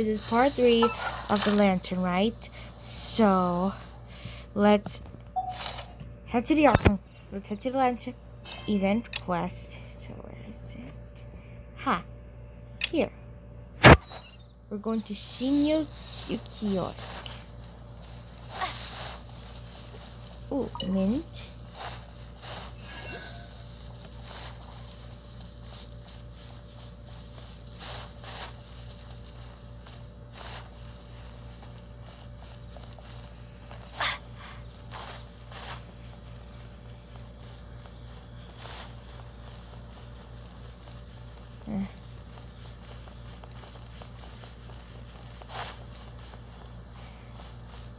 this is part 3 of the lantern, right? So, let's head to the Let's head to the lantern event quest. So, where is it? Here. We're going to Shinyo Kiosk. Ooh, mint.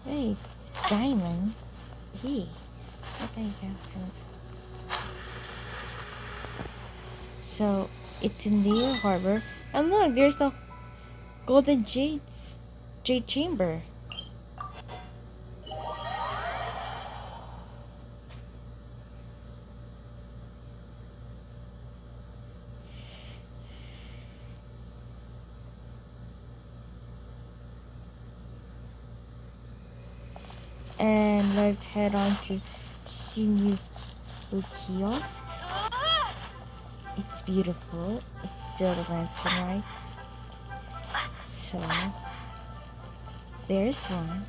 Hey, it's diamond. Hey, what I got from? So it's in the harbor, and look, there's the golden jade chamber. And let's head on to Shinyu Kiosk. It's beautiful. It's still the lantern, right? So, there's one.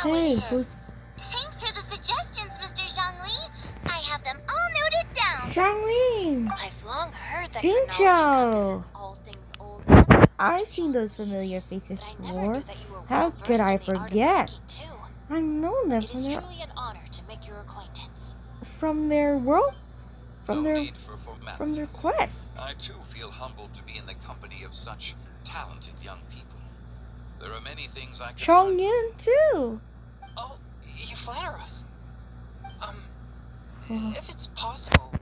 Hey, thanks for the suggestions, Mr. Zhongli. I have them all noted down. Zhongli! I've long heard that Xingqiu! your knowledge encompasses all things old and new. I've seen those familiar faces But I never before. knew that you were How well-versed could I in the art of forget? banking, too. I know them It is truly an honor to make your acquaintance. from their world, from No their need for formalities. from their quest. I too feel humbled to be in the company of such talented young people. There are many things I can learn. Chongyun too. Oh, you flatter us. If it's possible,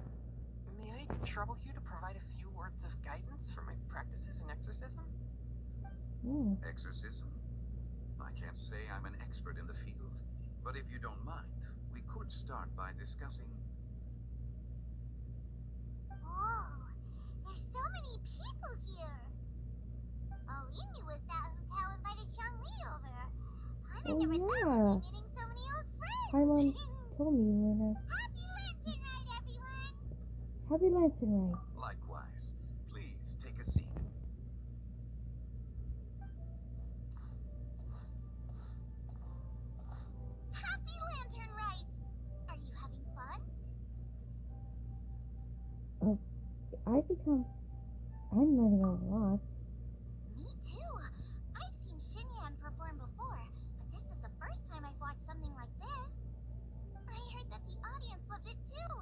may I trouble you to provide a few words of guidance for my practices in exorcism? Exorcism? I can't say I'm an expert in the field, but if you don't mind, we could start by discussing... Whoa, there's so many people here. All we knew was that hotel invited Zhongli over. I never thought we'd be meeting so many old friends. Paimon told me when Happy Lantern Rite, everyone! Happy Lantern Rite. Likewise. Please take a seat. Happy Lantern Rite! Are you having fun? I'm learning a lot. Me too. I've seen Xinyan perform before, but this is the first time I've watched something like this. I heard that the audience loved it too,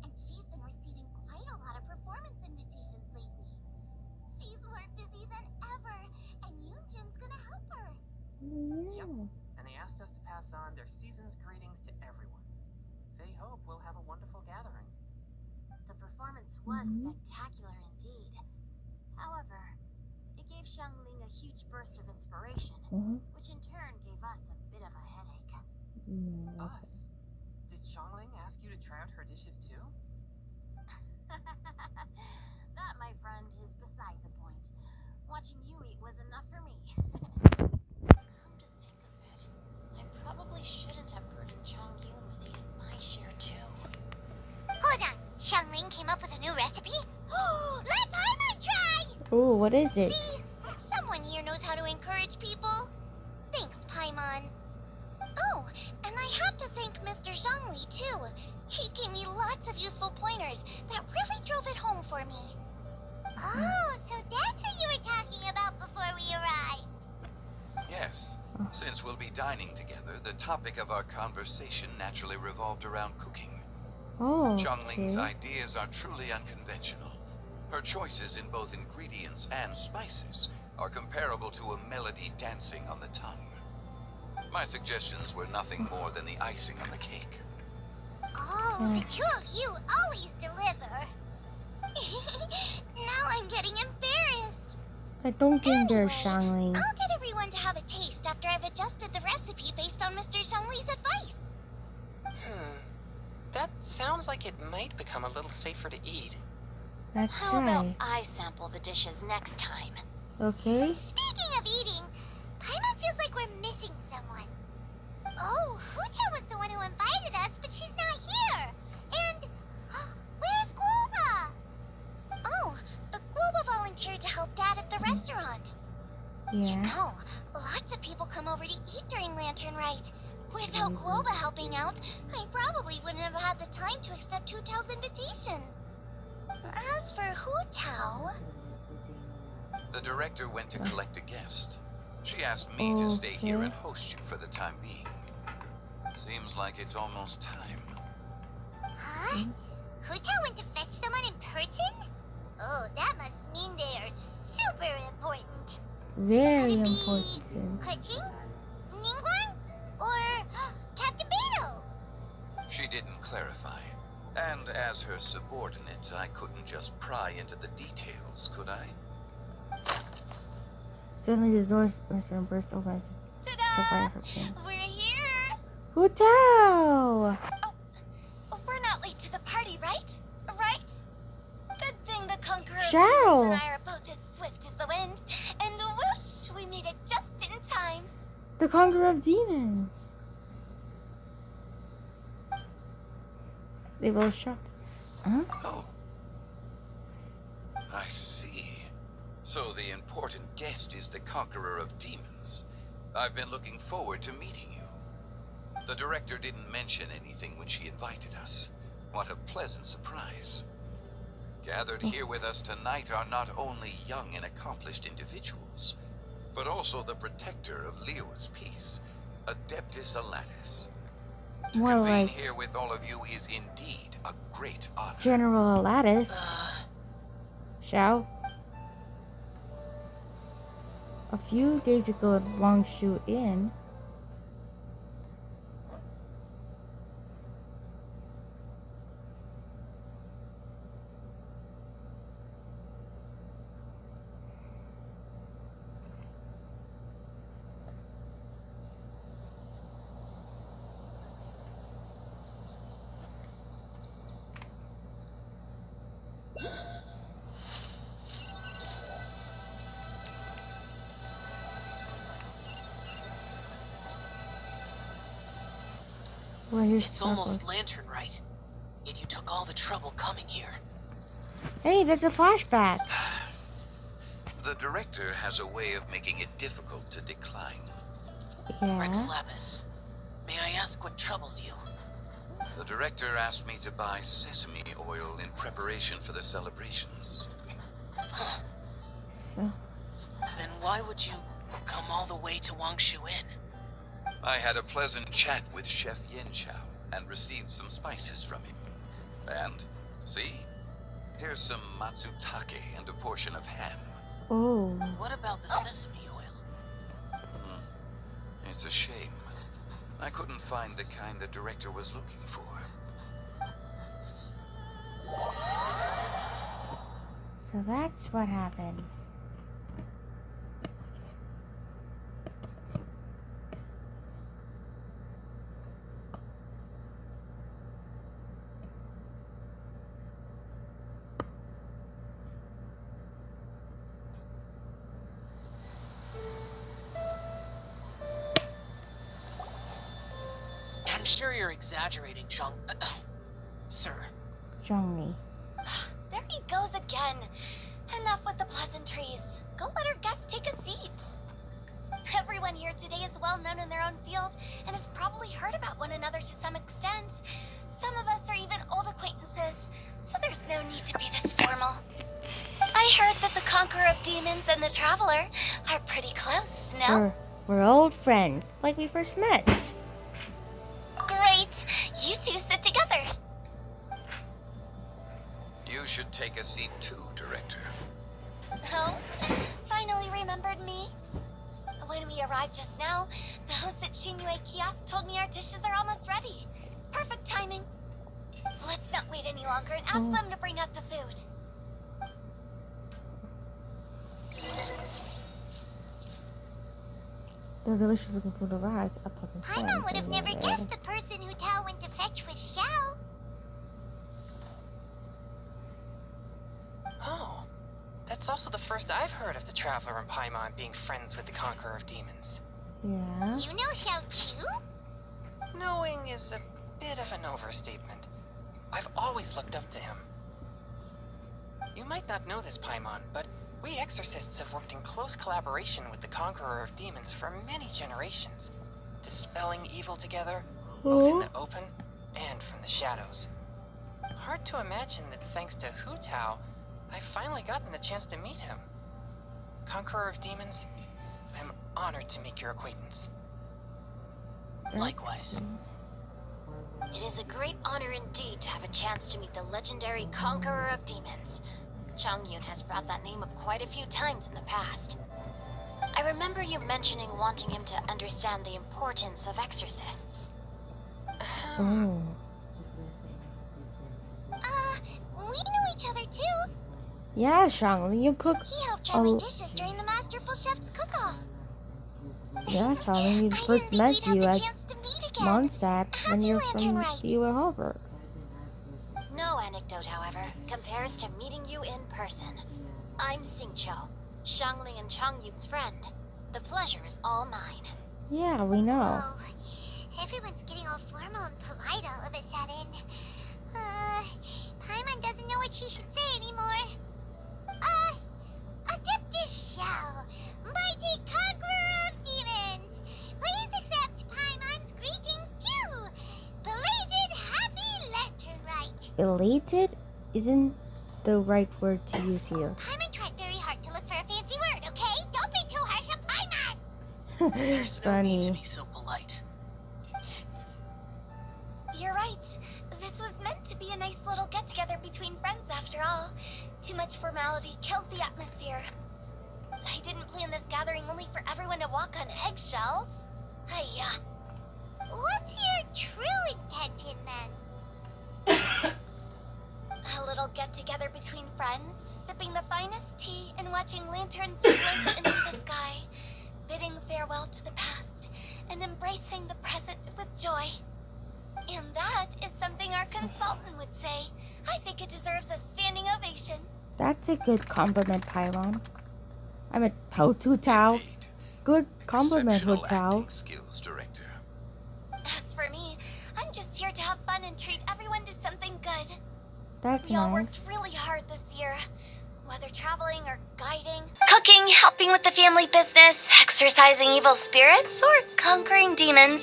and she's been receiving quite a lot of performance invitations lately. She's more busy than ever, and Yoonjin's gonna help her. Yep, and they asked us to pass on their season's greetings to everyone. They hope we'll have a wonderful gathering. The performance was spectacular indeed. However, it gave Xiangling a huge burst of inspiration, which in turn gave us a bit of a headache. Us? Did Xiangling ask you to try out her dishes too? That, my friend, is beside the point. Watching you eat was enough for me. Come to think of it, I probably shouldn't have burdened Chongyun with eating my share too. Hold on, Xiangling came up with a new recipe? Let Paimon try! Oh, what is it? See? Someone here knows how to encourage people. Thanks, Paimon. me too. He gave me lots of useful pointers that really drove it home for me. Oh, so that's what you were talking about before we arrived. Yes. Since we'll be dining together, the topic of our conversation naturally revolved around cooking. Oh, Zhongling's okay. ideas are truly unconventional. Her choices in both ingredients and spices are comparable to a melody dancing on the tongue. My suggestions were nothing more than the icing on the cake. Oh, the two of you always deliver. Now I'm getting embarrassed. I don't think they're Anyway, Shangling. I'll get everyone to have a taste after I've adjusted the recipe based on Mr. Zhongli's advice. That sounds like it might become a little safer to eat. That's How about right. I sample the dishes next time? Okay. Speaking of eating, Paimon feels like we're missing someone. Oh, Huta was the one who invited us, but she's not here. And where's Guoba? Oh, Guoba volunteered to help Dad at the restaurant. You Yeah. know, lots of people come over to eat during Lantern Rite. Without Guoba helping out, I probably wouldn't have had the time to accept Hu Tao's invitation. As for Hu Tao, The director went to collect a guest. She asked me to stay here Okay. and host you for the time being. Seems like it's almost time. huh? Hu Tao went to fetch someone in person? Oh, that must mean they are super important. Very Could it be important. Kuching? Ningguang? Or Captain Beto? She didn't clarify. And as her subordinate, I couldn't just pry into the details, could I? Suddenly the doors burst open. Ta-da! We're here! Hu Tao! We're not late to the party, right? Right? Good thing the Conqueror of Shao! Demons and I are both as swift as the wind. And whoosh, we made it just in time. The Conqueror of Demons. They both shocked. Huh? Oh. I see. So the important guest is the Conqueror of Demons. I've been looking forward to meeting you. The director didn't mention anything when she invited us. What a pleasant surprise. Gathered here with us tonight are not only young and accomplished individuals, but also the protector of Leo's peace, Adeptus Alatus. To More convene like here with all of you is indeed a great honor. General Alatus. Shao. A few days ago at Wangshu Inn, where his It's almost struggles. Lantern Rite. Yet you took all the trouble coming here. Hey, that's a flashback. The director has a way of making it difficult to decline. Yeah. Rex Lapis, may I ask what troubles you? The director asked me to buy sesame oil in preparation for the celebrations. So, Then why would you come all the way to Wangshu Inn? I had a pleasant chat with Chef Yin Chao and received some spices from him. And, see? Here's some matsutake and a portion of ham. oh, What about the sesame oil? It's a shame. I couldn't find the kind the director was looking for. so that's what happened. I'm sure you're exaggerating, Zhang... Sir. Zhongli. There he goes again. Enough with the pleasantries. Go let our guests take a seat. Everyone here today is well known in their own field and has probably heard about one another to some extent. and the Traveler are pretty close, no? We're old friends, like we first met. Great! You two sit together. You should take a seat too, Director. Oh, finally remembered me? When we arrived just now, the host at Shinue Kiosk told me our dishes are almost ready. Perfect timing. Let's not wait any longer and ask them to bring out the food. The village was looking for the rides. A pleasant sight. Paimon would have never guessed the person who Tao went to fetch was Xiao. Oh, that's also the first I've heard of the Traveler and Paimon being friends with the Conqueror of Demons. Yeah. You know Xiao too? Knowing is a bit of an overstatement. I've always looked up to him. You might not know this, Paimon, but we exorcists have worked in close collaboration with the Conqueror of Demons for many generations, dispelling evil together, both in the open and from the shadows. Hard to imagine that thanks to Hu Tao, I've finally gotten the chance to meet him. Conqueror of Demons, I'm honored to make your acquaintance. Likewise. It is a great honor indeed to have a chance to meet the legendary Conqueror of Demons. Changyun has brought that name up quite a few times in the past. I remember you mentioning wanting him to understand the importance of exorcists. Oh. We know each other too. Yeah, Shangli, you cook. He helped try my dishes during the Masterful Chef's cook-off. Yeah, Shangli, we I first didn't think met we'd you have at the chance to meet again. Mondstadt when Happy you're Lantern from Rite. the UA Harbor. No anecdote, however, compares to meeting you in person. I'm Xingqiu, Shangling and Changyun's friend. The pleasure is all mine. Yeah, we know. Oh, everyone's getting all formal and polite all of a sudden. Paimon doesn't know what she should say anymore. Adeptus Xiao, mighty conqueror of demons, please accept Paimon's greetings too. Belated Happy Lantern Rite. Elated isn't the right word to use here. Paimon tried very hard to look for a fancy word, okay? Don't be too harsh on Paimon. There's no need to Funny. be so polite. You're right. This was meant to be a nice little get-together between friends after all. Too much formality kills the atmosphere. I didn't plan this gathering only for everyone to walk on eggshells. Hiya. What's your true intention then? A little get-together between friends, sipping the finest tea and watching lanterns blink into the sky, bidding farewell to the past and embracing the present with joy. And that is something our consultant would say. I think it deserves a standing ovation. That's a good compliment, Paimon. I'm a Hu Tao. Indeed. Good compliment, Hu Exceptional Tao. acting skills, Director. As for me, I'm just here to have fun and treat everyone to something good. That's We all worked nice. really hard this year. Whether traveling or guiding, cooking, helping with the family business, exorcising evil spirits, or conquering demons.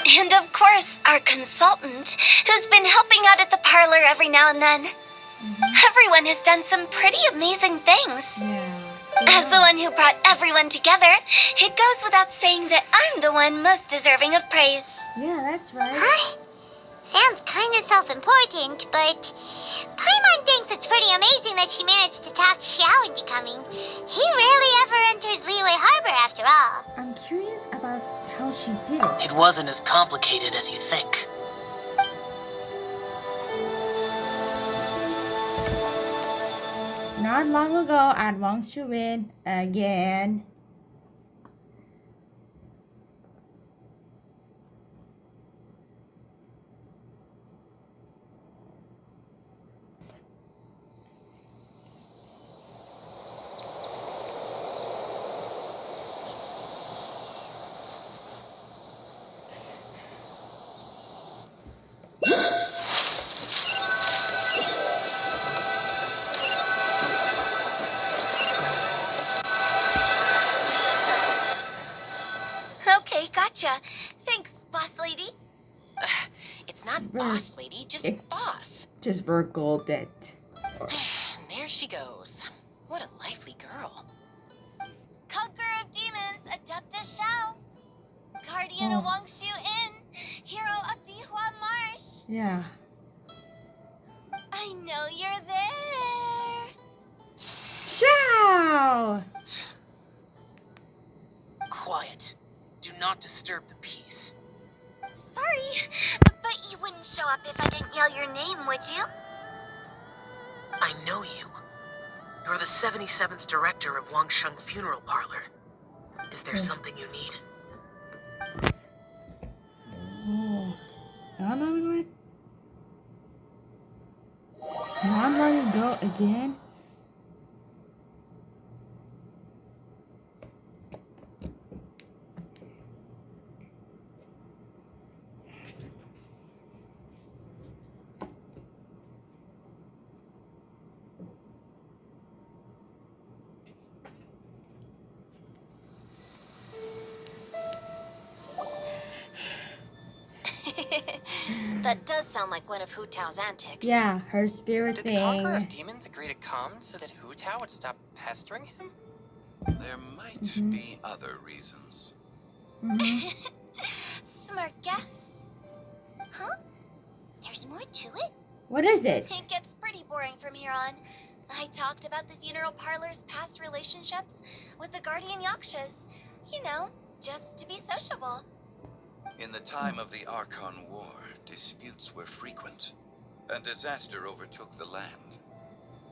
And of course, our consultant, who's been helping out at the parlor every now and then. Everyone has done some pretty amazing things. Yeah. As the one who brought everyone together, it goes without saying that I'm the one most deserving of praise. Yeah, that's right. Sounds kind of self-important, but Paimon thinks it's pretty amazing that she managed to talk Xiao into coming. He rarely ever enters Liyue Harbor after all. I'm curious about how she did it. It wasn't as complicated as you think. Not long ago at Wang Shuin again. Okay, gotcha. Thanks, boss lady. It's not Very- boss lady, just boss. Just Virgold it. There she goes. What a lively girl. Yeah. I know you're there. Ciao! Quiet. Do not disturb the peace. Sorry, but you wouldn't show up if I didn't yell your name, would you? I know you. You're the 77th director of Wangsheng Funeral Parlor. Is there something you need? Oh. Not let me go. Not let me go again. That does sound like one of Hu Tao's antics. Yeah, her spirit Did the Conqueror of thing. Demons agree to come so that Hu Tao would stop pestering him? There might be other reasons. Smart guess. Huh? There's more to it? What is it? It gets pretty boring from here on. I talked about the funeral parlor's past relationships with the guardian yakshas. You know, just to be sociable. In the time of the Archon War, disputes were frequent, and disaster overtook the land.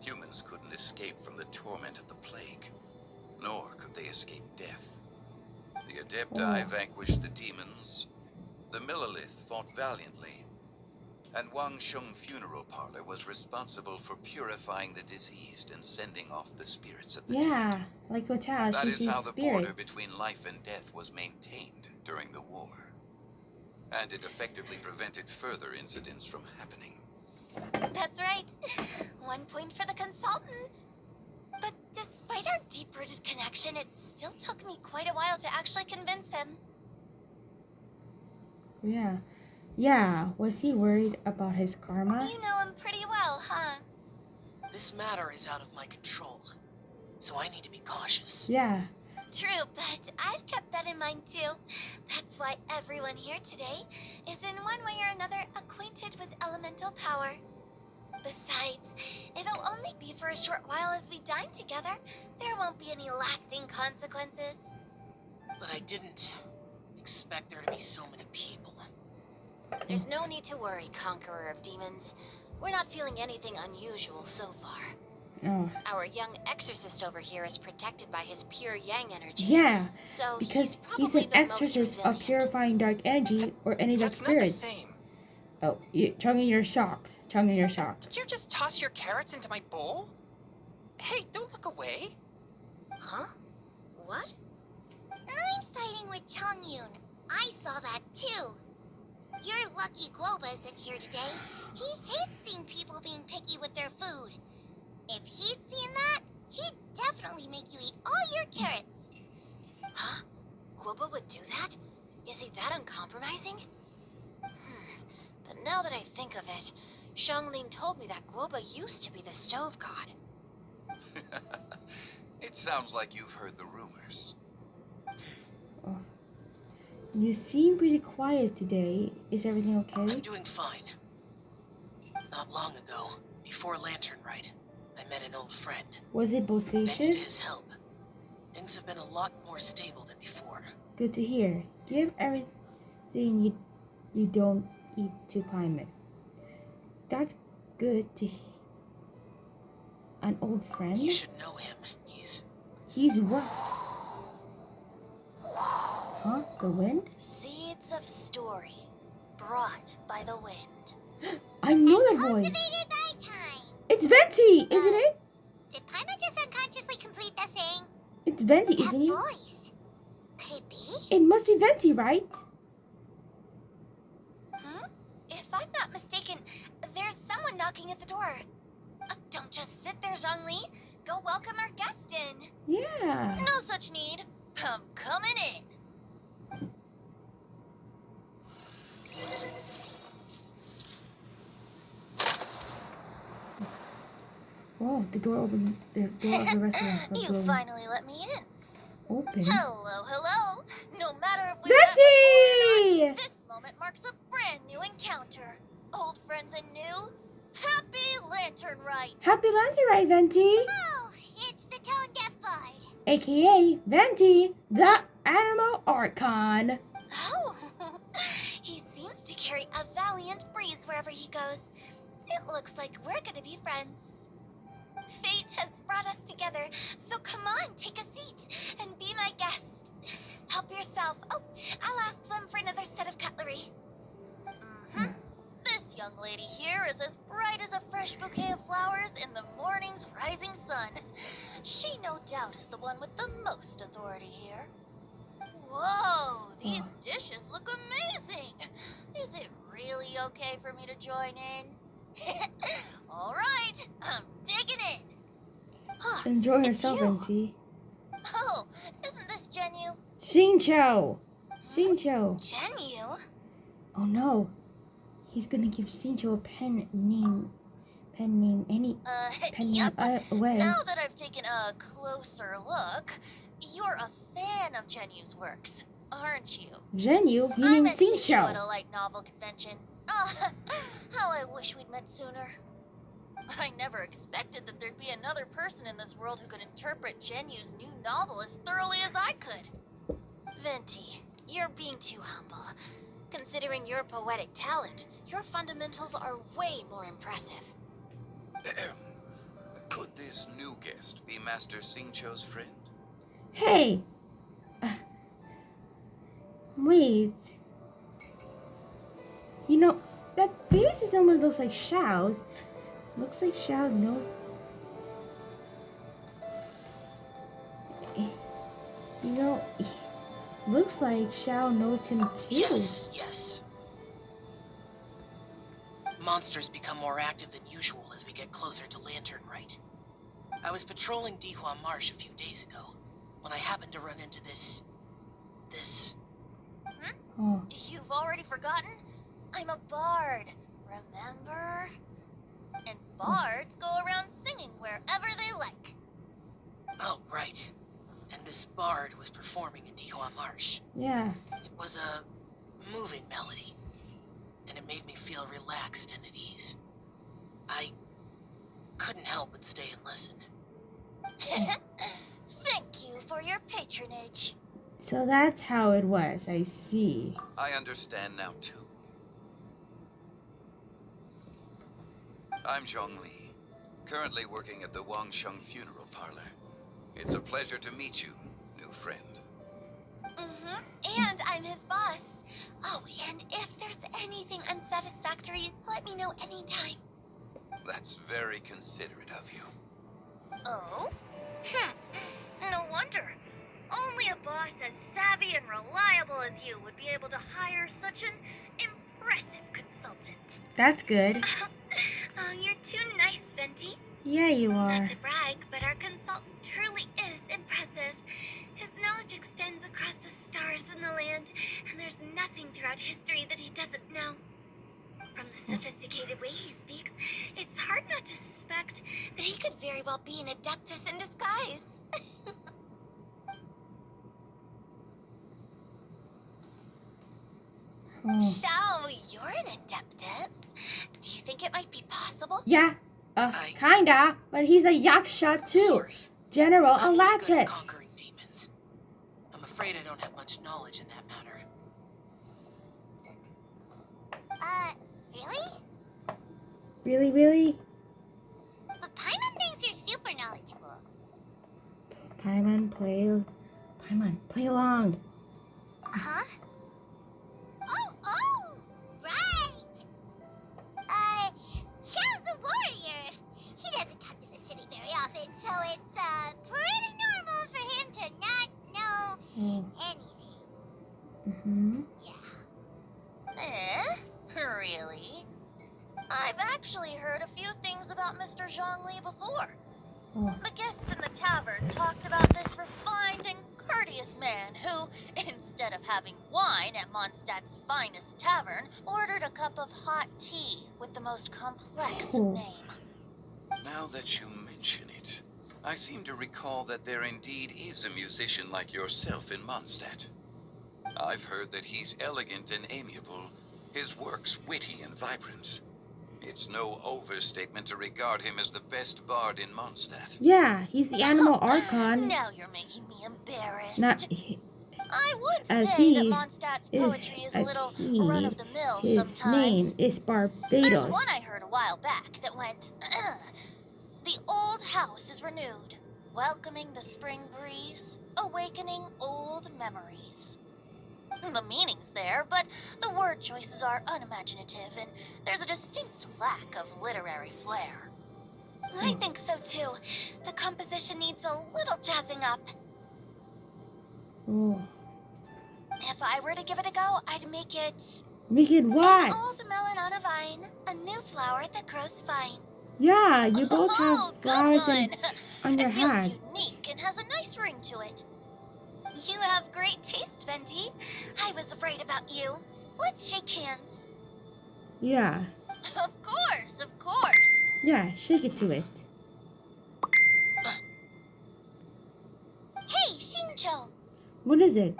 Humans couldn't escape from the torment of the plague, nor could they escape death. The Adepti vanquished the demons, the Millelith fought valiantly, and Wangsheng Funeral Parlor was responsible for purifying the diseased and sending off the spirits of the Yeah, dead. like Otao, That she is sees how the border spirits. between life and death was maintained during the war. And it effectively prevented further incidents from happening. That's right. 1 point for the consultant. But despite our deep-rooted connection, it still took me quite a while to actually convince him. Yeah. Yeah, was he worried about his karma? You know him pretty well, huh? This matter is out of my control, so I need to be cautious. Yeah. True, but I've kept that in mind too. That's why everyone here today is in one way or another acquainted with elemental power. Besides, it'll only be for a short while as we dine together. There won't be any lasting consequences. But I didn't expect there to be so many people. There's no need to worry, Conqueror of Demons. We're not feeling anything unusual so far. Oh. Our young exorcist over here is protected by his pure yang energy. Yeah, So because he's probably an the most exorcist of resilient. purifying dark energy or any dark That's not the spirits. same. Oh, Chungy, you're shocked. Chungy, you're shocked. Did you just toss your carrots into my bowl? Hey, don't look away. Huh? What? I'm siding with Chongyun. I saw that too. You're lucky Guoba isn't here today. He hates seeing people being picky with their food. If he'd seen that, he'd definitely make you eat all your carrots. Huh? Guoba would do that? Is he that uncompromising? But now that I think of it, Xianglin told me that Guoba used to be the stove god. It sounds like you've heard the rumors. Oh. You seem pretty quiet today. Is everything okay? I'm doing fine. Not long ago, before Lantern Rite, I met an old friend. Was it Thanks to his bodacious? help, things have been a lot more stable than before. Good to hear. Give everything you don't eat to Paimon. That's good to hear. An old friend? You should know him. He's what? Huh? The wind? Seeds of story, brought by the wind. I know that voice. By time. It's Venti, isn't it? Did Paimon just unconsciously complete the thing? It's Venti, That isn't it? voice. Could it be? It must be Venti, right? If I'm not mistaken, there's someone knocking at the door. Don't just sit there, Zhongli. Go welcome our guest in. Yeah. No such need. I'm coming in. Oh, the door opened. The door of the restaurant. You finally let me in. Open. Hello, hello. No matter if we Venti! this moment marks a brand new encounter. old friends and new. Happy Lantern Rite! Happy Lantern Rite, Venti! Oh, it's the Tone Deaf Bard. AKA Venti, the Animal Archon. Oh, he seems to carry a valiant breeze wherever he goes. It looks like we're gonna be friends. Fate has brought us together, so come on, take a seat and be my guest. Help yourself. Oh, I'll ask them for another set of cutlery. This young lady here is as bright as a fresh bouquet of flowers in the morning's rising sun. She no doubt is the one with the most authority here. Whoa, these dishes look amazing. Is it really okay for me to join in? All right, I'm digging in. Huh, Enjoy it's yourself, you. Venti. Oh, isn't this Genu? Shincho! Shincho! Genu? Oh no. He's gonna give Shincho a pen name away. Now that I've taken a closer look, you're a fan of Genu's works, aren't you? Genu? You I mean met Shincho at Shincho? a light novel convention. Ah, how I wish we'd met sooner. I never expected that there'd be another person in this world who could interpret Genu's new novel as thoroughly as I could. Venti, you're being too humble. Considering your poetic talent, your fundamentals are way more impressive. Could this new guest be Master Xingqiu's friend? Hey! Wait. You know, that face is almost looks like Xiao's. Looks like Xiao, no. You know, looks like Xiao knows him too. Yes. Monsters become more active than usual as we get closer to Lantern Rite. I was patrolling Dihua Marsh a few days ago when I happened to run into this... Oh. You've already forgotten? I'm a bard, remember? And bards go around singing wherever they like. Oh, right. And this bard was performing in Dihua Marsh. Yeah. It was a moving melody, and it made me feel relaxed and at ease. I couldn't help but stay and listen. Thank you for your patronage. So that's how it was, I see. I understand now, too. I'm Zhongli, currently working at the Wangsheng Funeral Parlor. It's a pleasure to meet you, new friend. And I'm his boss. Oh, and if there's anything unsatisfactory, let me know anytime. That's very considerate of you. Oh? No wonder. Only a boss as savvy and reliable as you would be able to hire such an impressive consultant. That's good. Oh, you're too nice, Venti. Yeah, you are. Not to brag, but our consultant truly is impressive. His knowledge extends across the stars and the land, and there's nothing throughout history that he doesn't know. From the sophisticated way he speaks, it's hard not to suspect that he could very well be an adeptus in disguise. Oh. Shao, you're an adeptus. Do you think it might be possible? Yeah, kinda. But he's a yaksha too. Sorry. General I'm really good at Alatus. conquering demons. I'm afraid I don't have much knowledge in that matter. Really? Really? But Paimon thinks you're super knowledgeable. Paimon, play along. Huh? Oh, right! Xiao's a warrior. He doesn't come to the city very often, so it's, pretty normal for him to not know anything. Mm-hmm. Yeah. Really? I've actually heard a few things about Mr. Zhongli before. Oh. The guests in the tavern talked about this refined and courteous man who, instead of having wine at Mondstadt's finest tavern, ordered a cup of hot tea with the most complex Oh. name. Now that you mention it, I seem to recall that there indeed is a musician like yourself in Mondstadt. I've heard that he's elegant and amiable, his work's witty and vibrant. It's no overstatement to regard him as the best bard in Mondstadt. Yeah, he's the animal archon. Now you're making me embarrassed. Not I would as say that he Mondstadt's is, poetry is a as little he, run-of-the-mill his sometimes. name is There's Barbados. one I heard a while back that went, the old house is renewed, welcoming the spring breeze, awakening old memories. The meaning's there, but the word choices are unimaginative, and there's a distinct lack of literary flair. I think so too. The composition needs a little jazzing up. Oh. If I were to give it a go, I'd make it Make it an what? old melon on a vine, a new flower that grows fine. Yeah, you both Oh, have good flowers one. on your It feels hats. unique and has a nice ring to it. You have great taste, Venti. I was afraid about you. Let's shake hands. Yeah, Of course, of course. yeah, shake it to it. Hey, Shincho. What is it?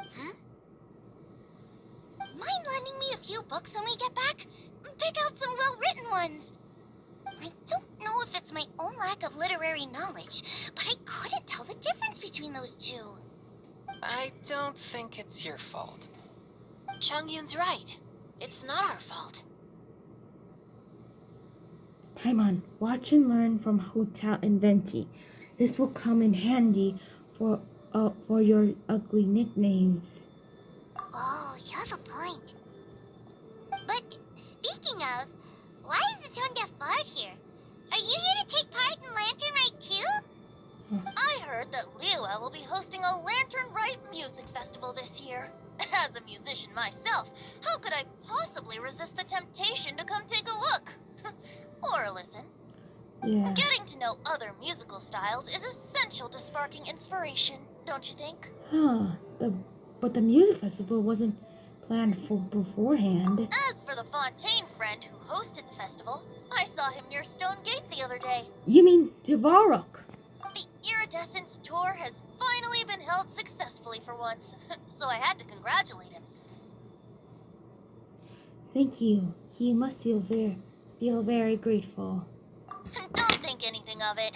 Mind lending me a few books when we get back? Pick out some well-written ones. I don't know if it's my own lack of literary knowledge, but I couldn't tell the difference between those two. I don't think it's your fault. Changyun's right. It's not our fault. Paimon, watch and learn from Hotel and Venti. This will come in handy for your ugly nicknames. Oh, you have a point. But speaking of, why is the tone deaf bard here? Are you here to take part in Lantern Rite too? I heard that Liyue will be hosting a Lantern Rite music festival this year. As a musician myself, how could I possibly resist the temptation to come take a look? Or listen. Yeah. Getting to know other musical styles is essential to sparking inspiration, don't you think? Huh. But the music festival wasn't planned for beforehand. As for the Fontaine friend who hosted the festival, I saw him near Stone Gate the other day. You mean Devarok? The Iridescence tour has finally been held successfully for once, so I had to congratulate him. Thank you. He must feel very grateful. Don't think anything of it.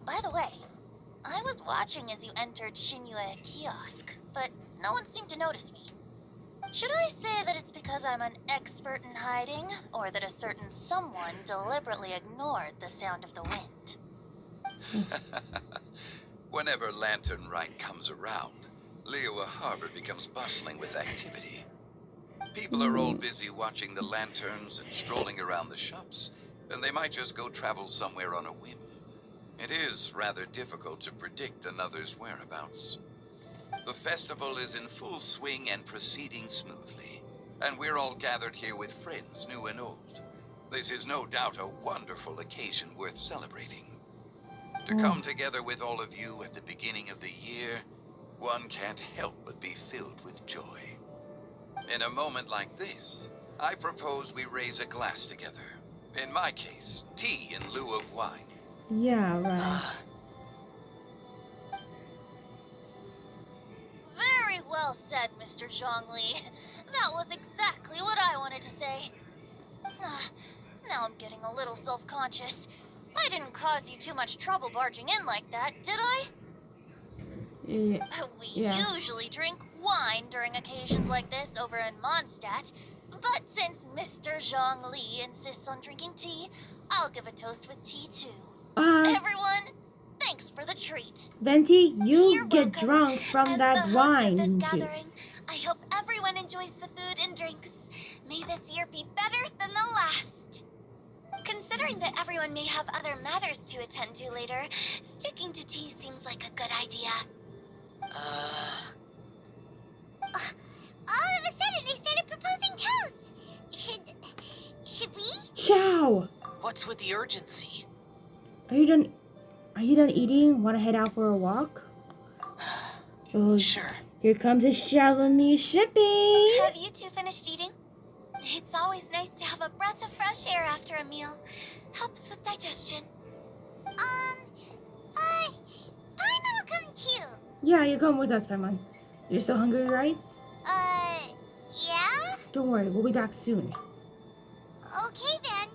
By the way, I was watching as you entered Shinyue Kiosk, but no one seemed to notice me. Should I say that it's because I'm an expert in hiding, or that a certain someone deliberately ignored the sound of the wind? Whenever Lantern Rite comes around, Liyue Harbor becomes bustling with activity. People are all busy watching the lanterns and strolling around the shops, and they might just go travel somewhere on a whim. It is rather difficult to predict another's whereabouts. The festival is in full swing and proceeding smoothly, and we're all gathered here with friends, new and old. This is no doubt a wonderful occasion worth celebrating. To come together with all of you at the beginning of the year, one can't help but be filled with joy. In a moment like this, I propose we raise a glass together. In my case, tea in lieu of wine. Yeah, right. Very well said, Mr. Zhongli. That was exactly what I wanted to say. Now I'm getting a little self-conscious. I didn't cause you too much trouble barging in like that, did I? Yeah. We Yeah. usually drink wine during occasions like this over in Mondstadt, but since Mr. Zhongli insists on drinking tea, I'll give a toast with tea too. Everyone, thanks for the treat. Venti, you You're get welcome. drunk from As that the host wine of this gathering, juice. I hope everyone enjoys the food and drinks. May this year be better than the last. Considering that everyone may have other matters to attend to later, sticking to tea seems like a good idea. All of a sudden, they started proposing toasts. Should we? Ciao! What's with the urgency? Are you done eating? Wanna head out for a walk? Oh, Sure. here comes a Shalomie shipping! Have you two finished eating? It's always nice to have a breath of fresh air after a meal. Helps with digestion. Paimon will come too. Yeah, you're going with us, Paimon. You're still hungry, right? Yeah? Don't worry, we'll be back soon. Okay then.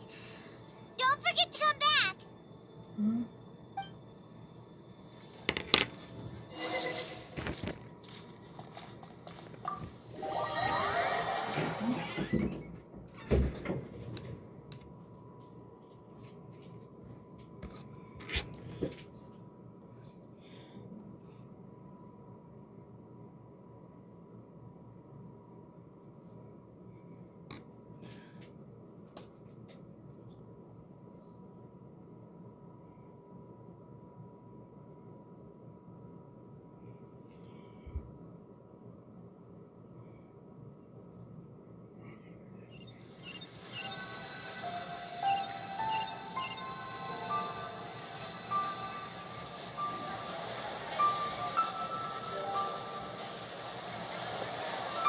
Don't forget to come back. Hmm?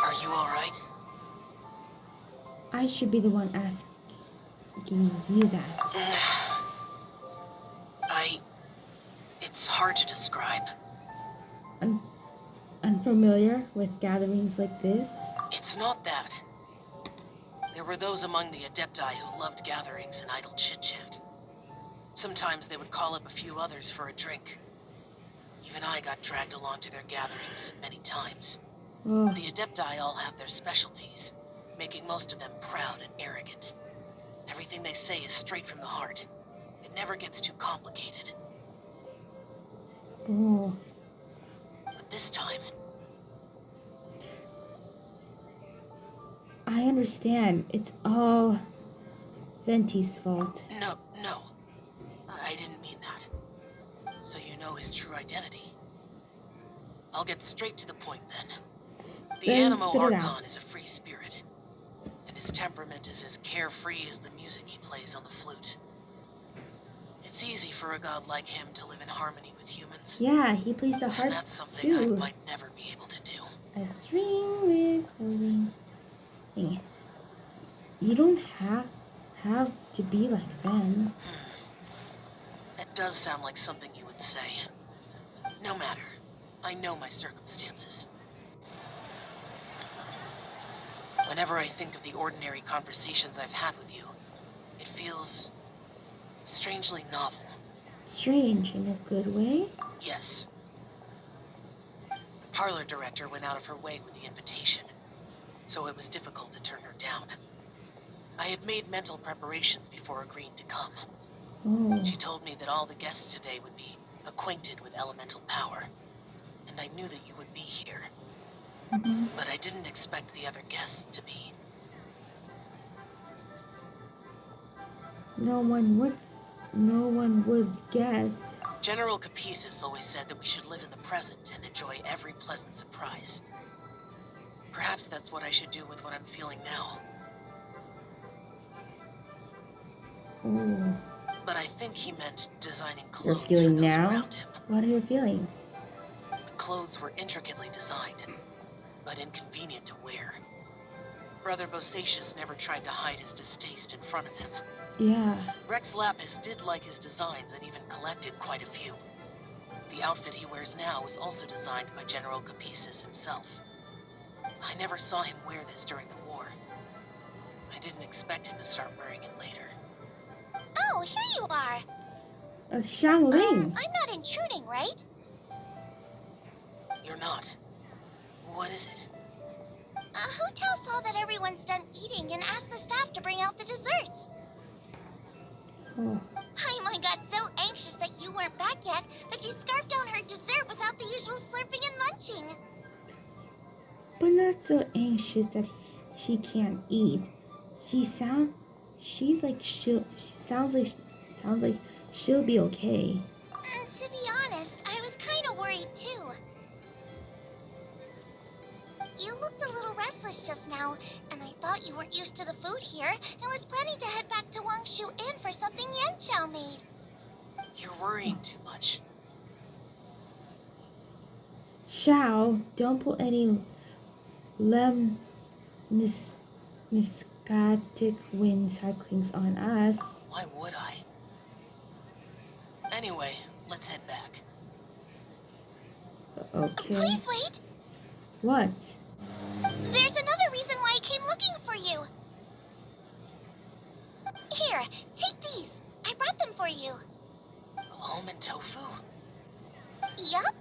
Are you alright? I should be the one asking you that. It's hard to describe. Unfamiliar with gatherings like this? It's not that. There were those among the Adepti who loved gatherings and idle chit-chat. Sometimes they would call up a few others for a drink. Even I got dragged along to their gatherings many times. Oh, The Adepti all have their specialties, making most of them proud and arrogant. Everything they say is straight from the heart. It never gets too complicated. oh. But this time, I understand. It's all Venti's fault. no. I didn't mean that. So you know his true identity. I'll get straight to the point then. The Then Animo spit it Archon out. is a free spirit, and his temperament is as carefree as the music he plays on the flute. It's easy for a god like him to live in harmony with humans, Yeah, he plays the harp and that's something I too. might never be able to do. A string wiggling thing. You don't have to be like them. That does sound like something you would say. No matter. I know my circumstances. Whenever I think of the ordinary conversations I've had with you, it feels strangely novel. Strange in a good way. Yes. The parlor director went out of her way with the invitation, so it was difficult to turn her down. I had made mental preparations before agreeing to come. Oh, She told me that all the guests today would be acquainted with elemental power, and I knew that you would be here. mhm. But I didn't expect the other guests to be. No one would guess. General Capisis always said that we should live in the present and enjoy every pleasant surprise. Perhaps that's what I should do with what I'm feeling now. Oh, But I think he meant designing you're clothes for feeling those now? around him. What are your feelings? The clothes were intricately designed, but inconvenient to wear. Brother Bosacius never tried to hide his distaste in front of him. Yeah. Rex Lapis did like his designs and even collected quite a few. The outfit he wears now was also designed by General Capisis himself. I never saw him wear this during the war. I didn't expect him to start wearing it later. Oh, here you are. Xiangling. I'm not intruding, right? You're not. What is it? Hu Tao saw that everyone's done eating and asked the staff to bring out the desserts. Oh, Paimon got so anxious that you weren't back yet that she scarfed down her dessert without the usual slurping and munching. but not so anxious that she can't eat. She's like sounds like she'll be okay. To be honest, I was kind of worried too. You looked a little restless just now, and I thought you weren't used to the food here and was planning to head back to Wangshu Inn for something Yanchao made. You're worrying too much. Xiao, don't put any miscatic wind cyclings on us. Why would I? Anyway, let's head back. Okay. Please wait. What? There's another reason why I came looking for you. Here, take these. I brought them for you. Almond tofu? Yup.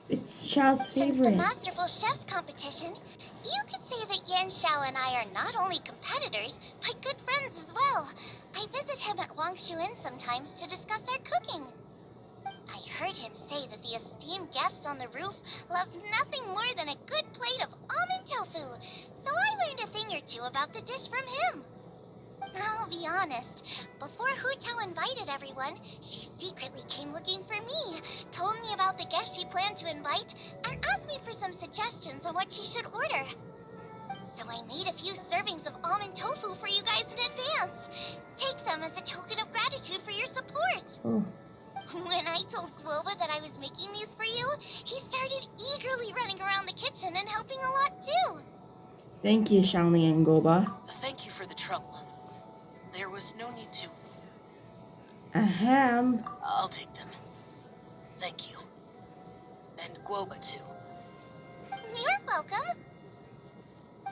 It's Xiao's Since the favorite. Masterful Chefs competition, you could say that Yan Xiao and I are not only competitors, but good friends as well. I visit him at Wangshuin sometimes to discuss our cooking. I heard him say that the esteemed guest on the roof loves nothing more than a good plate of almond tofu, so I learned a thing or two about the dish from him. I'll be honest, before Hu Tao invited everyone, she secretly came looking for me, told me about the guests she planned to invite, and asked me for some suggestions on what she should order. So I made a few servings of almond tofu for you guys in advance. Take them as a token of gratitude for your support. Oh, When I told Guoba that I was making these for you, he started eagerly running around the kitchen and helping a lot too. thank you, Xiangli and Goba. Thank you for the trouble. There was no need to. Ahem. I'll take them. Thank you. And Guoba too. You're welcome.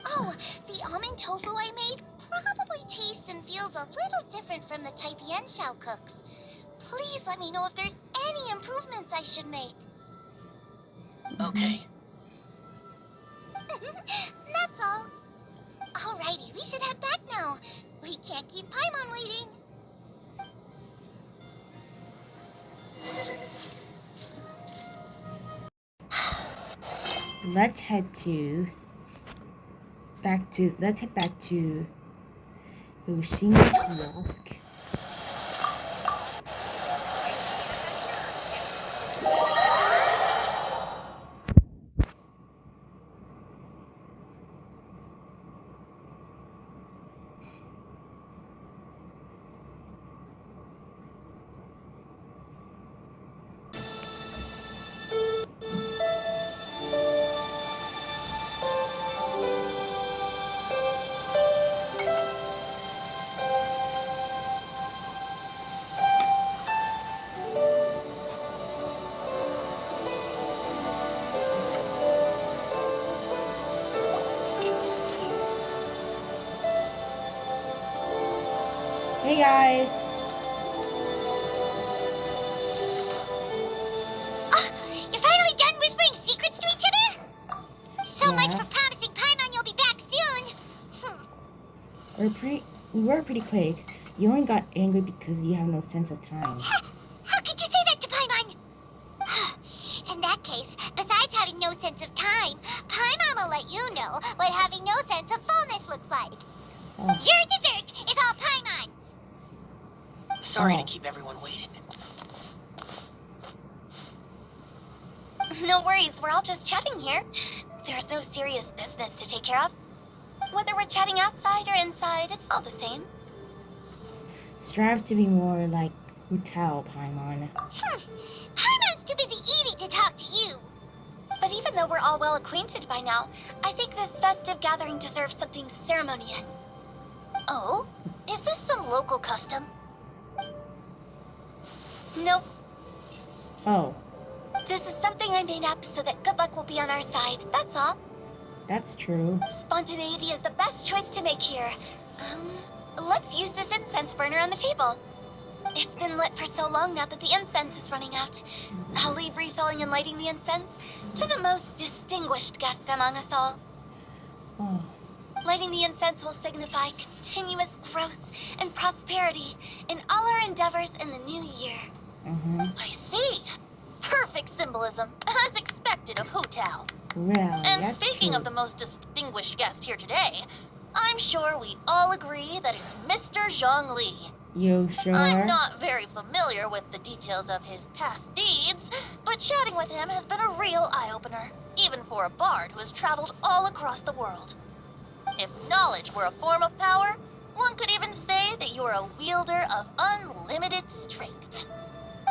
Oh, the almond tofu I made probably tastes and feels a little different from the type Yan Xiao cooks. Please let me know if there's any improvements I should make. Okay. That's all. Alrighty, we should head back now. We can't keep Paimon waiting. Let's head back to Yoshino Kiosk. Hey guys. You're finally done whispering secrets to each other? So much Yeah. for promising Paimon you'll be back soon. We were pretty quick. You only got angry because you have no sense of time. How could you say that to Paimon? In that case, besides having no sense of time, Paimon will let you know what having no sense of fullness looks like. Oh. Your dessert is all Paimon's. Sorry Oh. to keep everyone waiting. No worries, we're all just chatting here. There's no serious business to take care of. Whether we're chatting outside or inside, it's all the same. Strive to be more like Hu Tao, Paimon. Paimon's too busy eating to talk to you. But even though we're all well acquainted by now, I think this festive gathering deserves something ceremonious. Oh? Is this some local custom? Nope. Oh, This is something I made up so that good luck will be on our side, that's all. that's true. Spontaneity is the best choice to make here. Let's use this incense burner on the table. It's been lit for so long now that the incense is running out. I'll leave refilling and lighting the incense to the most distinguished guest among us all. Oh, Lighting the incense will signify continuous growth and prosperity in all our endeavors in the new year. I see. Perfect symbolism, as expected of Hu Tao. well, And that's speaking true. of the most distinguished guest here today, I'm sure we all agree that it's Mr. Zhang Li. You sure? I'm not very familiar with the details of his past deeds, but chatting with him has been a real eye-opener, even for a bard who has traveled all across the world. If knowledge were a form of power, one could even say that you're a wielder of unlimited strength.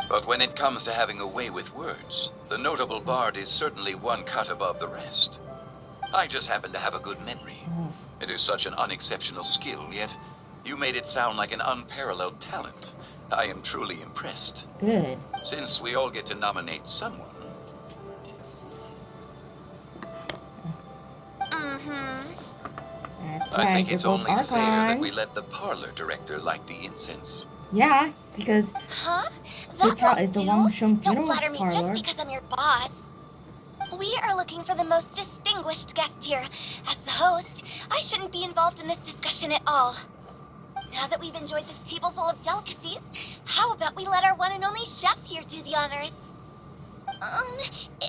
But when it comes to having a way with words, the notable bard is certainly one cut above the rest. I just happen to have a good memory. Oh, It is such an unexceptional skill, yet you made it sound like an unparalleled talent. I am truly impressed. good. Since we all get to nominate someone, That's I right, think they're it's both only fair that we archons. let the parlor director light the incense. Yeah, because Huh? Hotel That is the won't one do. shown Don't funeral flatter me just parlor. because I'm your boss. We are looking for the most distinguished guest here. As the host, I shouldn't be involved in this discussion at all. Now that we've enjoyed this table full of delicacies, how about we let our one and only chef here do the honors?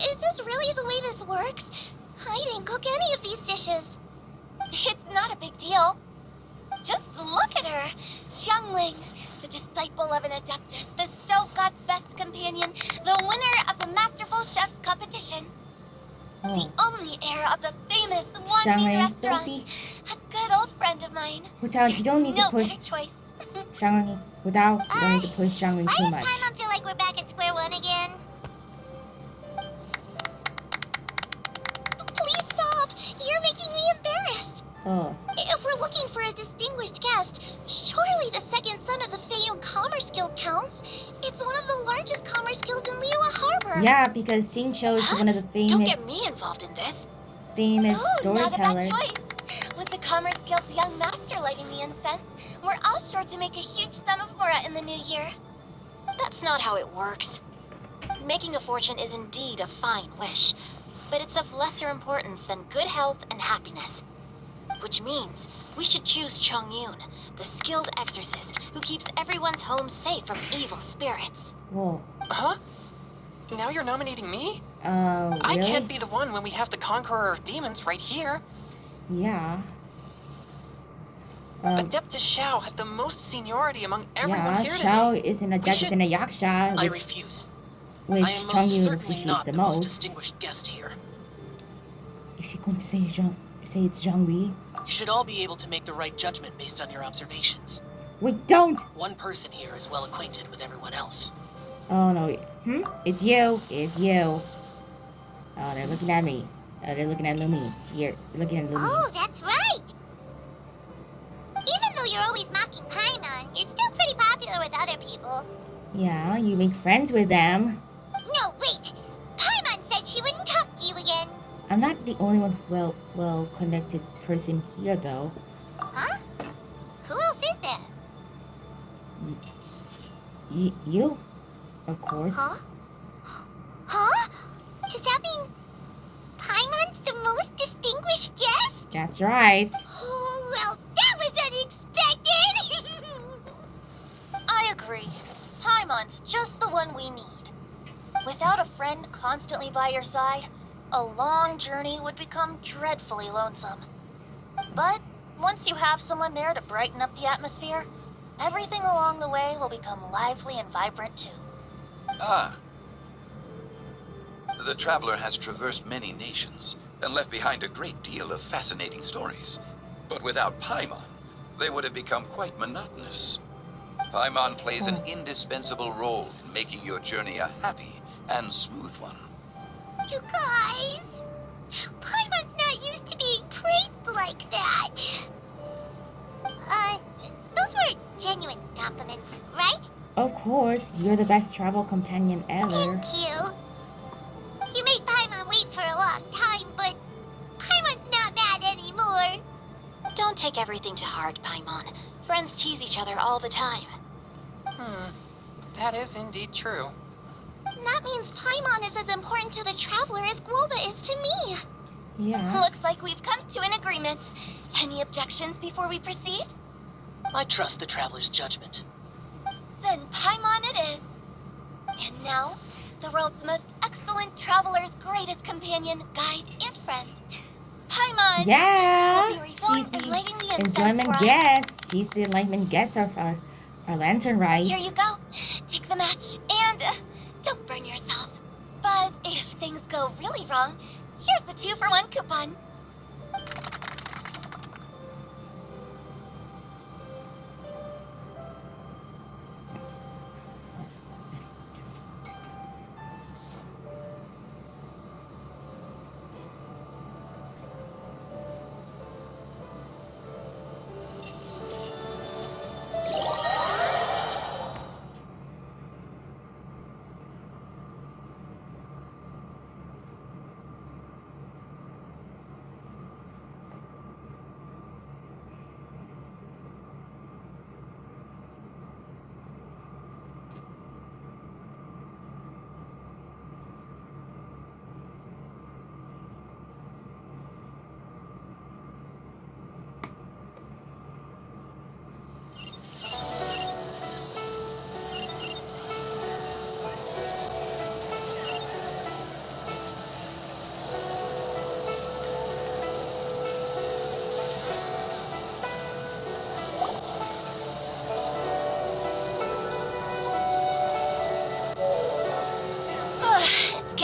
Is this really the way this works? I didn't cook any of these dishes. It's not a big deal. Just look at her. Xiangling, the disciple of an adeptus, the stove god's best companion, the winner of the Masterful Chef's competition. The only heir of the famous Wanmin Xiangling, restaurant. A good old friend of mine. Hotel, you don't need to No push better choice. Xiangling. Without, you don't need to push Xiangling too much. Why does Paimon feel like we're back at square one again? Please stop! You're making me embarrassed. Oh, If we're looking for a distinguished guest, surely the second son of the Feiyun Commerce Guild counts. It's one of the largest commerce guilds in Liyue Harbor. yeah, because Xingqiu is one of the Don't get famous me involved in this. storytellers. Not a bad choice. With the Commerce Guild's young master lighting the incense, we're all sure to make a huge sum of mora in the new year. That's not how it works. Making a fortune is indeed a fine wish, but it's of lesser importance than good health and happiness. Which means we should choose Chongyun, the skilled exorcist who keeps everyone's home safe from evil spirits. Whoa. Huh? Now you're nominating me? Really? I can't be the one when we have the Conqueror of Demons right here. Yeah. Adeptus Xiao has the most seniority among everyone Yeah, here Xiao today. is an We adeptus should- and a yaksha, I which refuse. I am most Chongyun certainly appreciates not the the most most. distinguished guest here. Is he going to say it's Zhang Li? You should all be able to make the right judgment based on your observations. Wait, don't! One person here is well acquainted with everyone else. Oh no. It's you. It's you. Oh, they're looking at me. Oh, they're looking at Lumi. You're looking at Lumi. Oh, that's right. Even though you're always mocking Paimon, you're still pretty popular with other people. Yeah, you make friends with them. No, wait. Paimon said she wouldn't talk to you again. I'm not the only one well connected person here, though. Huh? Who else is there? You, of course. Huh? Huh? Does that mean Paimon's the most distinguished guest? That's right. Oh, well, that was unexpected! I agree. Paimon's just the one we need. Without a friend constantly by your side, a long journey would become dreadfully lonesome. But once you have someone there to brighten up the atmosphere, everything along the way will become lively and vibrant too. Ah. The traveler has traversed many nations and left behind a great deal of fascinating stories. But without Paimon, they would have become quite monotonous. Paimon plays an indispensable role in making your journey a happy and smooth one. You guys, Paimon's not used to being praised like that. Those were genuine compliments, right? Of course, you're the best travel companion ever. Thank you. You made Paimon wait for a long time, but Paimon's not mad anymore. Don't take everything to heart, Paimon. Friends tease each other all the time. That is indeed true. That means Paimon is as important to the traveler as Guoba is to me. Yeah. Looks like we've come to an agreement. Any objections before we proceed? I trust the traveler's judgment. Then Paimon it is. And now, the world's most excellent traveler's greatest companion, guide, and friend. Paimon! Yeah. We'll be She's reborn the and lighting the incense enjoyment for us. guest. She's the enlightenment guest of our lantern rite. Here you go. Take the match and don't burn yourself. But if things go really wrong, here's the 2-for-1 coupon.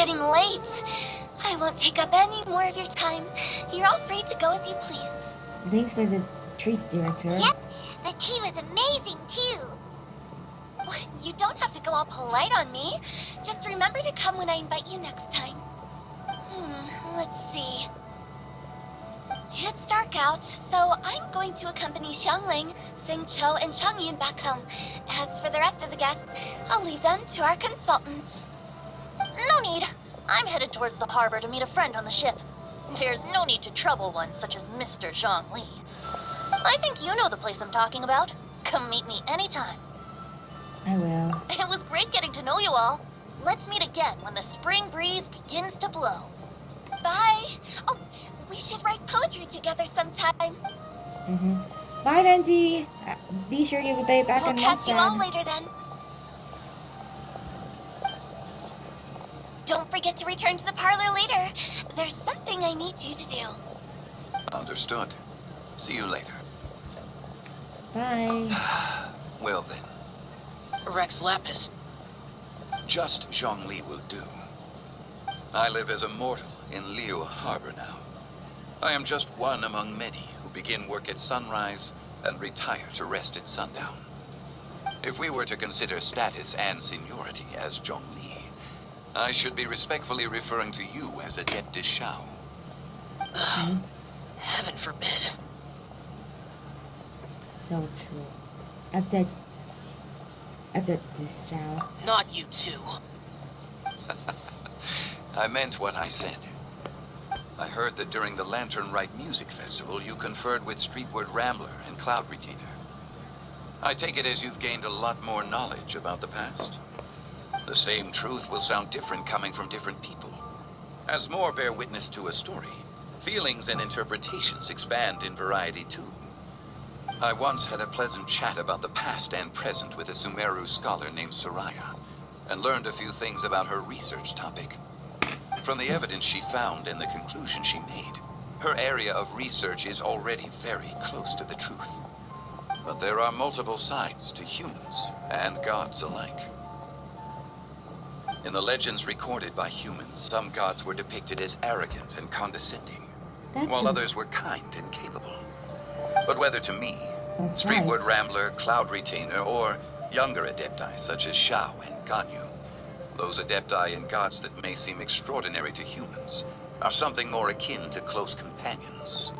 getting late. I won't take up any more of your time. You're all free to go as you please. Thanks for the treats, Director. Yep, the tea was amazing too. What? You don't have to go all polite on me. Just remember to come when I invite you next time. Let's see. It's dark out, so I'm going to accompany Xiangling, Xingqiu, and Changyun back home. As for the rest of the guests, I'll leave them to our consultant. No need. I'm headed towards the harbor to meet a friend on the ship. There's no need to trouble one such as Mr. Zhongli. I think you know the place I'm talking about. Come meet me anytime. I will. It was great getting to know you all. Let's meet again when the spring breeze begins to blow. Bye. Oh, we should write poetry together sometime. Bye, Benji. Be sure you be back We'll on catch you all Monster. later then. Don't forget to return to the parlor later. There's something I need you to do. Understood. See you later. Bye. Well then, Rex Lapis. just Zhongli will do. I live as a mortal in Liu Harbor now. I am just one among many who begin work at sunrise and retire to rest at sundown. If we were to consider status and seniority as Zhongli, I should be respectfully referring to you as Adeptus Shao. Heaven forbid. So true. After this show. Not you two. I meant what I said. I heard that during the Lantern Rite Music Festival, you conferred with Streetward Rambler and Cloud Retainer. I take it as you've gained a lot more knowledge about the past. The same truth will sound different coming from different people. As more bear witness to a story, feelings and interpretations expand in variety too. I once had a pleasant chat about the past and present with a Sumeru scholar named Soraya, and learned a few things about her research topic. From the evidence she found and the conclusion she made, her area of research is already very close to the truth. But there are multiple sides to humans and gods alike. In the legends recorded by humans, some gods were depicted as arrogant and condescending, while others were kind and capable. But whether to me, That's Streetward right. Rambler, Cloud Retainer, or younger adepti such as Shao and Ganyu, those adepti and gods that may seem extraordinary to humans are something more akin to close companions.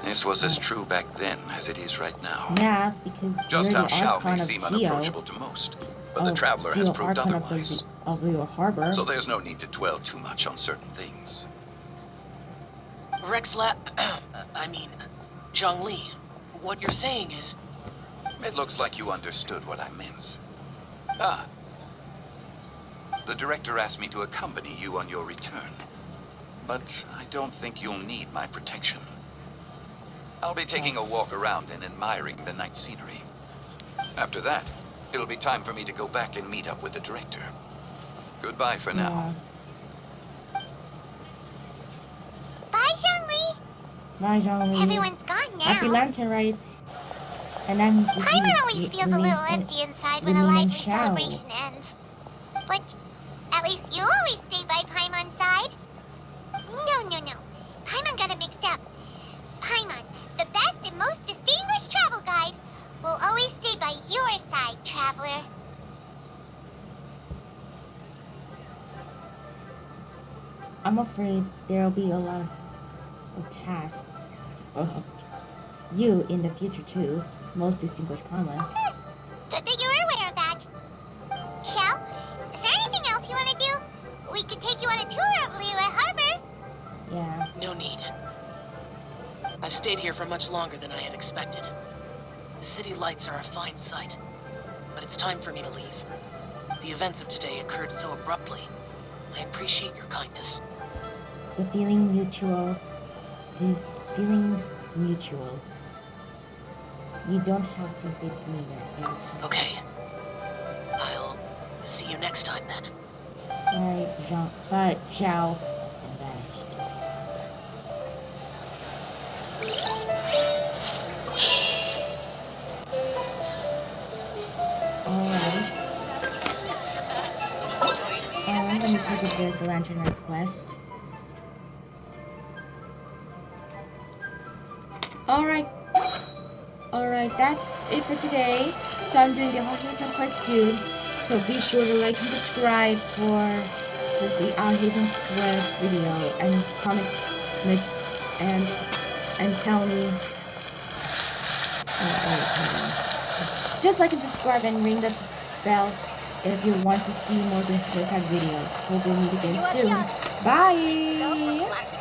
This was as true back then as it is right now. Yeah, because Just you're how the Shao Archon may of seem Geo. unapproachable to most, but the Traveler has Geo proved Archon otherwise. of Liu Harbor. So there's no need to dwell too much on certain things. Zhongli, what you're saying is... It looks like you understood what I meant. Ah. The director asked me to accompany you on your return. But I don't think you'll need my protection. I'll be taking a walk around and admiring the night scenery. After that, it'll be time for me to go back and meet up with the director. Goodbye for now. Bye, Zhongli. Bye, Zhongli. Everyone's gone now. Happy Lantern Rite. And that means Paimon always feels a little empty inside when a lively celebration ends. But at least you always stay by Paimon's side. No. Paimon got it mixed up. Paimon, the best and most distinguished travel guide, will always stay by your side, traveler. I'm afraid there'll be a lot of tasks of you in the future too, most distinguished Paimon. Good that you're aware of that. Shell, is there anything else you want to do? We could take you on a tour of Liu Harbor. Yeah. No need. I've stayed here for much longer than I had expected. The city lights are a fine sight, but it's time for me to leave. The events of today occurred so abruptly. I appreciate your kindness. The feeling mutual. The feeling's mutual. You don't have to thank me every time. Okay. I'll see you next time then. Bye, Zhao, and vanished. Alright. And the gonna check if there's a lantern request. Alright. Alright, that's it for today. So I'm doing the Haven quest soon. So be sure to like and subscribe for the Haven quest video and comment and tell me. Just like and subscribe and ring the bell if you want to see more Genshin videos. Hope we'll meet again soon. Bye!